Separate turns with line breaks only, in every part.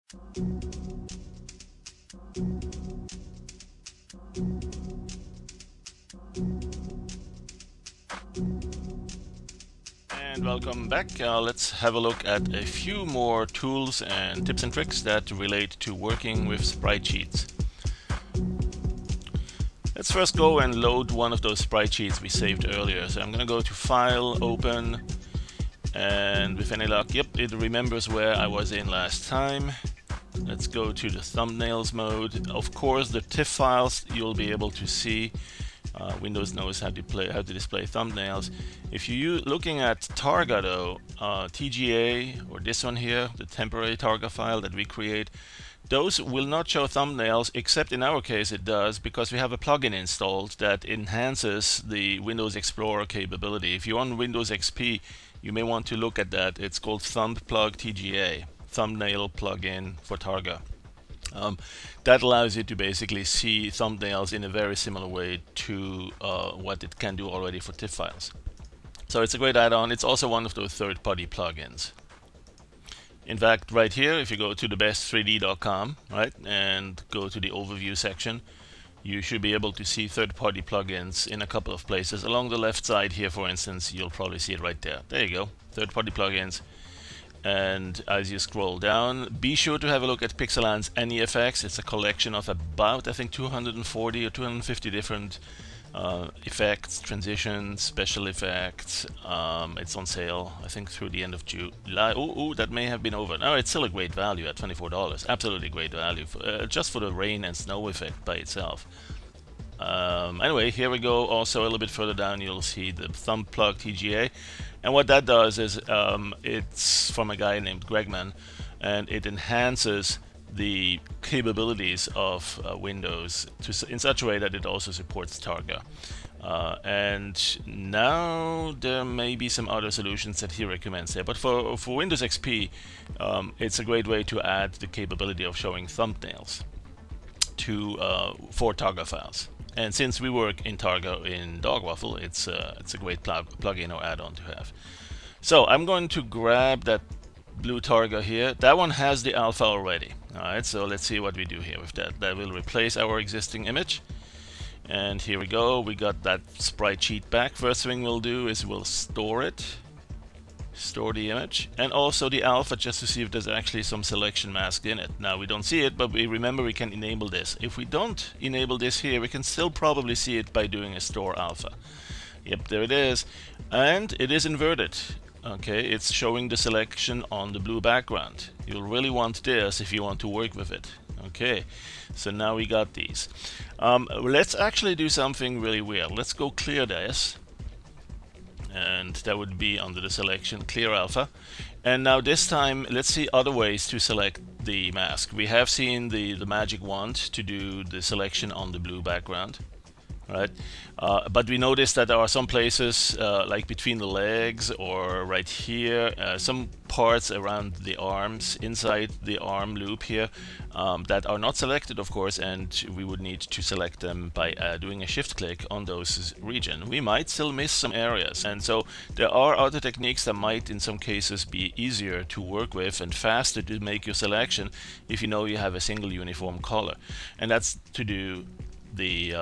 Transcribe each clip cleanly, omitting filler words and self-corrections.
And welcome back. Let's have a look at a few more tools and tips and tricks that relate to working with Spritesheets. Let's first go and load one of those Spritesheets we saved earlier. So I'm going to go to File, Open, and with any luck, yep, it remembers where I was in last time. Let's go to the thumbnails mode. Of course, the TIFF files you'll be able to see. Windows knows how to display thumbnails. If you're looking at Targa though, TGA or this one here, the temporary Targa file that we create, those will not show thumbnails, except in our case it does, because we have a plugin installed that enhances the Windows Explorer capability. If you're on Windows XP, you may want to look at that. It's called ThumbPlug TGA, thumbnail plugin for Targa. That allows you to basically see thumbnails in a very similar way to what it can do already for TIFF files. So it's a great add-on. It's also one of those third-party plugins. In fact, right here, if you go to thebest3d.com, right, and go to the overview section, you should be able to see third-party plugins in a couple of places. Along the left side here, for instance, you'll probably see it right there. There you go, third-party plugins. And as you scroll down, be sure to have a look at Pixeland's AnyFX. It's a collection of about, I think, 240 or 250 different effects, transitions, special effects. It's on sale, I think, through the end of July. Oh, that may have been over. No, it's still a great value at $24. Absolutely great value, for, just for the rain and snow effect by itself. Anyway, here we go. Also, a little bit further down, you'll see the ThumbPlug TGA. And what that does is it's from a guy named Gregman, and it enhances the capabilities of Windows in such a way that it also supports Targa. And now there may be some other solutions that he recommends there, but for Windows XP, it's a great way to add the capability of showing thumbnails for Targa files. And since we work in Targa in Dogwaffle, it's a great plugin or add-on to have. So I'm going to grab that blue Targa here. That one has the alpha already. Alright, so let's see what we do here with that. That will replace our existing image. And here we go. We got that Spritesheet back. First thing we'll do is we'll store it. Store the image, and also the alpha, just to see if there's actually some selection mask in it. Now we don't see it, but we remember we can enable this. If we don't enable this here, we can still probably see it by doing a store alpha. Yep, there it is, and it is inverted. Okay, it's showing the selection on the blue background. You'll really want this if you want to work with it. Okay, so now we got these. Let's actually do something really weird. Let's go clear this. And that would be under the selection clear alpha. And now this time let's see other ways to select the mask. We have seen the magic wand to do the selection on the blue background, right? But we notice that there are some places like between the legs or right here, some parts around the arms, inside the arm loop here, that are not selected, of course, and we would need to select them by doing a shift click on those region. We might still miss some areas, and so there are other techniques that might in some cases be easier to work with and faster to make your selection if you know you have a single uniform color, and that's to do the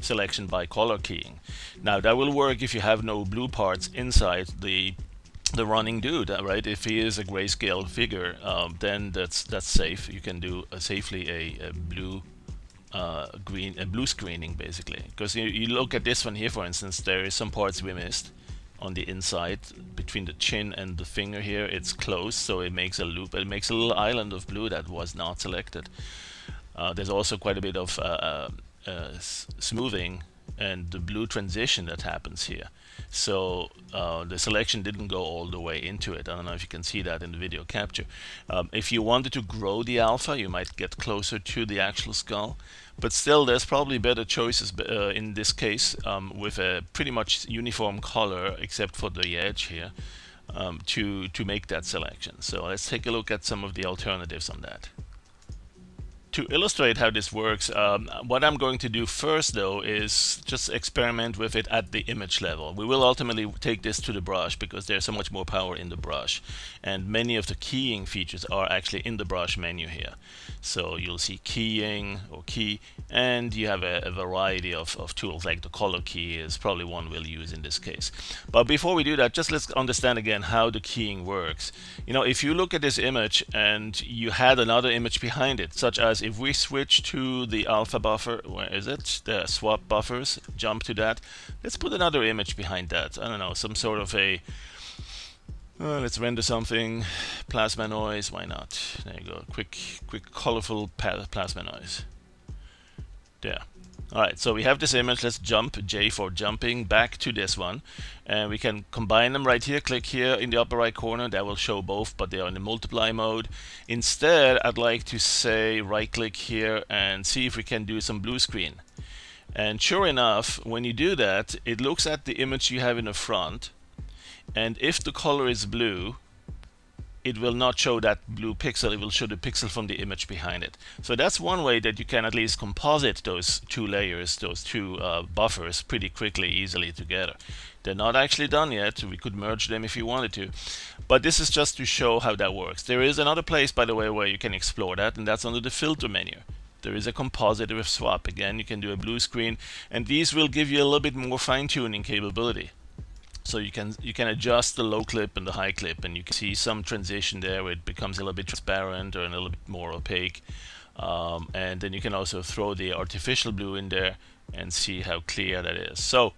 selection by color keying. Now that will work if you have no blue parts inside the running dude, right? If he is a grayscale figure, then that's safe. You can do safely a blue blue screening basically, because you look at this one here, for instance, there is some parts we missed on the inside between the chin and the finger here. It's closed, so it makes a loop. It makes a little island of blue that was not selected. There's also quite a bit of smoothing and the blue transition that happens here. So the selection didn't go all the way into it. I don't know if you can see that in the video capture. If you wanted to grow the alpha, you might get closer to the actual skull, but still there's probably better choices in this case with a pretty much uniform color except for the edge here to make that selection. So let's take a look at some of the alternatives on that. to illustrate how this works, what I'm going to do first though is just experiment with it at the image level. We will ultimately take this to the brush because there's so much more power in the brush, and many of the keying features are actually in the brush menu here. So you'll see keying or key, and you have a variety of tools, like the color key is probably one we'll use in this case. But before we do that, just let's understand again how the keying works. You know, if you look at this image and you had another image behind it, such as if we switch to the alpha buffer, where is it? The swap buffers, jump to that. Let's put another image behind that. I don't know, some sort of a let's render something. Plasma noise, why not? There you go. Quick colorful plasma noise. There. Alright, so we have this image. Let's jump, J for jumping, back to this one. And we can combine them right here. Click here in the upper right corner. That will show both, but they are in the multiply mode. Instead, I'd like to say right click here and see if we can do some blue screen. And sure enough, when you do that, it looks at the image you have in the front. And if the color is blue, it will not show that blue pixel, it will show the pixel from the image behind it. So that's one way that you can at least composite those two layers, those two buffers pretty quickly, easily together. They're not actually done yet. We could merge them if you wanted to. But this is just to show how that works. There is another place, by the way, where you can explore that, and that's under the filter menu. There is a composite with swap. Again, you can do a blue screen, and these will give you a little bit more fine-tuning capability. So you can adjust the low clip and the high clip, and you can see some transition there where it becomes a little bit transparent or a little bit more opaque. And then you can also throw the artificial blue in there and see how clear that is. So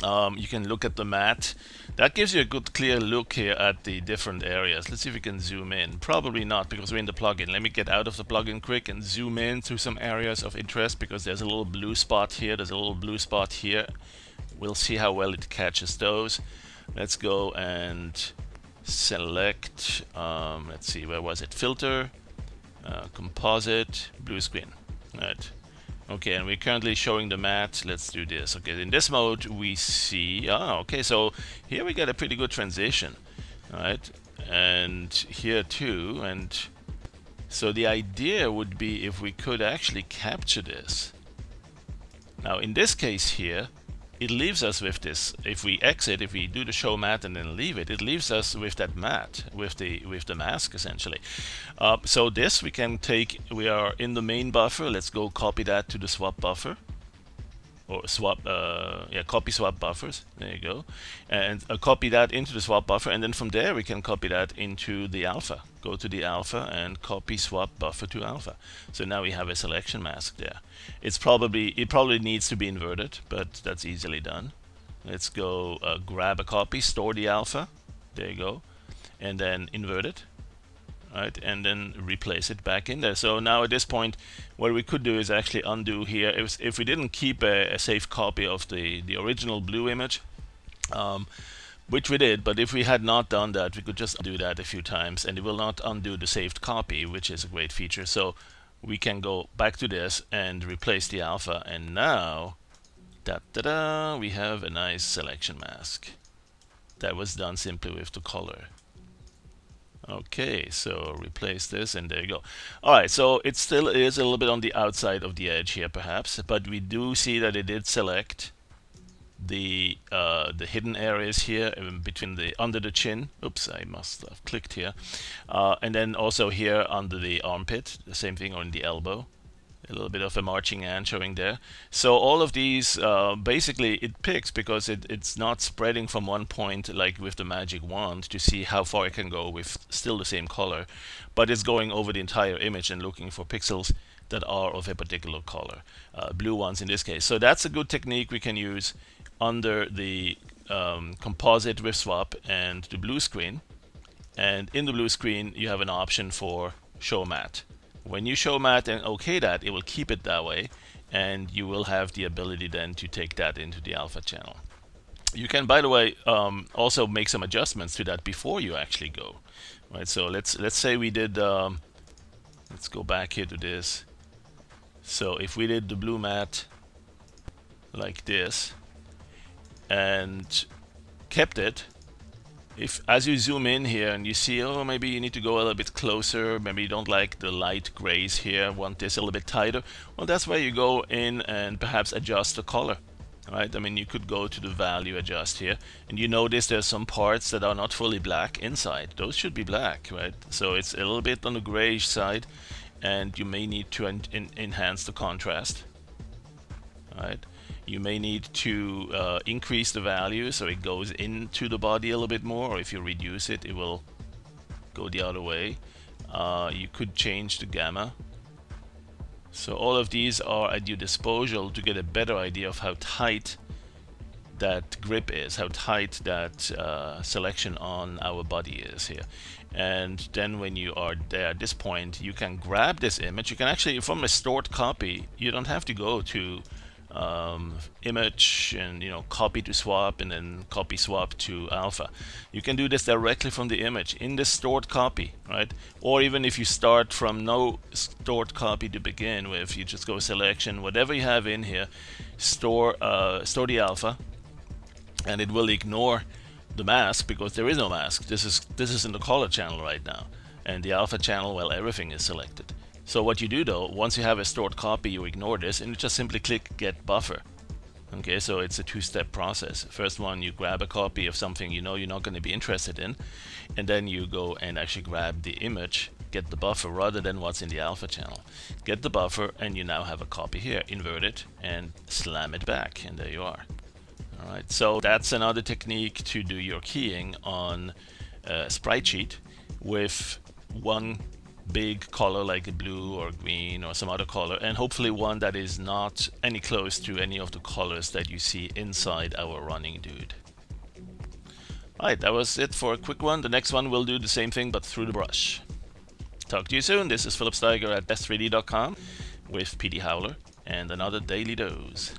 you can look at the matte. That gives you a good clear look here at the different areas. Let's see if we can zoom in. Probably not, because we're in the plugin. Let me get out of the plugin quick and zoom in to some areas of interest, because there's a little blue spot here, there's a little blue spot here. We'll see how well it catches those. Let's go and select, let's see, where was it? Filter, composite, blue screen. Right. Okay, and we're currently showing the matte. Let's do this. Okay, in this mode we see, okay, so here we get a pretty good transition. All right, and here too. And so the idea would be if we could actually capture this. Now in this case here, it leaves us with this. If we exit, if we do the show matte and then leave it, it leaves us with that matte, with the mask essentially. So this we can take. We are in the main buffer. Let's go copy that to the swap buffer, or swap. Copy swap buffers. There you go, and copy that into the swap buffer, and then from there we can copy that into the alpha. Go to the alpha and copy swap buffer to alpha. So now we have a selection mask there. It probably needs to be inverted, but that's easily done. Let's go grab a copy, store the alpha. There you go, and then invert it. Right, and then replace it back in there. So now at this point, what we could do is actually undo here. If we didn't keep a safe copy of the original blue image, which we did, but if we had not done that, we could just do that a few times, and it will not undo the saved copy, which is a great feature. So we can go back to this and replace the alpha, and now, da-da-da, we have a nice selection mask. That was done simply with the color. Okay, so replace this, and there you go. Alright, so it still is a little bit on the outside of the edge here perhaps, but we do see that it did select the hidden areas here between under the chin. Oops, I must have clicked here. And then also here under the armpit, the same thing on the elbow. A little bit of a marching ant showing there. So all of these, basically it picks because it's not spreading from one point like with the magic wand to see how far it can go with still the same color, but it's going over the entire image and looking for pixels that are of a particular color, blue ones in this case. So that's a good technique we can use under the composite with swap and the blue screen. And in the blue screen you have an option for show matte. When you show matte and OK that, it will keep it that way, and you will have the ability then to take that into the alpha channel. You can, by the way, also make some adjustments to that before you actually go. Right. So let's say we did. Let's go back here to this. So if we did the blue matte like this and kept it, if as you zoom in here and you see, oh, maybe you need to go a little bit closer, maybe you don't like the light grays here, want this a little bit tighter, well, that's where you go in and perhaps adjust the color. Right? I mean, you could go to the value adjust here, and you notice there's some parts that are not fully black inside. Those should be black, right? So it's a little bit on the grayish side, and you may need to enhance the contrast. Right? You may need to increase the value so it goes into the body a little bit more, or if you reduce it, it will go the other way. You could change the gamma. So all of these are at your disposal to get a better idea of how tight that grip is, how tight that selection on our body is here. And then when you are there at this point, you can grab this image. You can actually, from a stored copy, you don't have to go to image and copy to swap and then copy swap to alpha. You can do this directly from the image in the stored copy, right? Or even if you start from no stored copy to begin with, you just go selection, whatever you have in here, store the alpha, and it will ignore the mask because there is no mask. This is in the color channel right now, and the alpha channel, well, everything is selected. So what you do though, once you have a stored copy, you ignore this and you just simply click get buffer. Okay, so it's a two-step process. First one, you grab a copy of something you know you're not going to be interested in, and then you go and actually grab the image, get the buffer rather than what's in the alpha channel. Get the buffer, and you now have a copy here. Invert it and slam it back, and there you are. Alright, so that's another technique to do your keying on a sprite sheet with one big color like a blue or green or some other color, and hopefully one that is not any close to any of the colors that you see inside our running dude. Alright, that was it for a quick one. The next one will do the same thing but through the brush. Talk to you soon. This is Philip Steiger at best3d.com with PD Howler and another Daily Dose.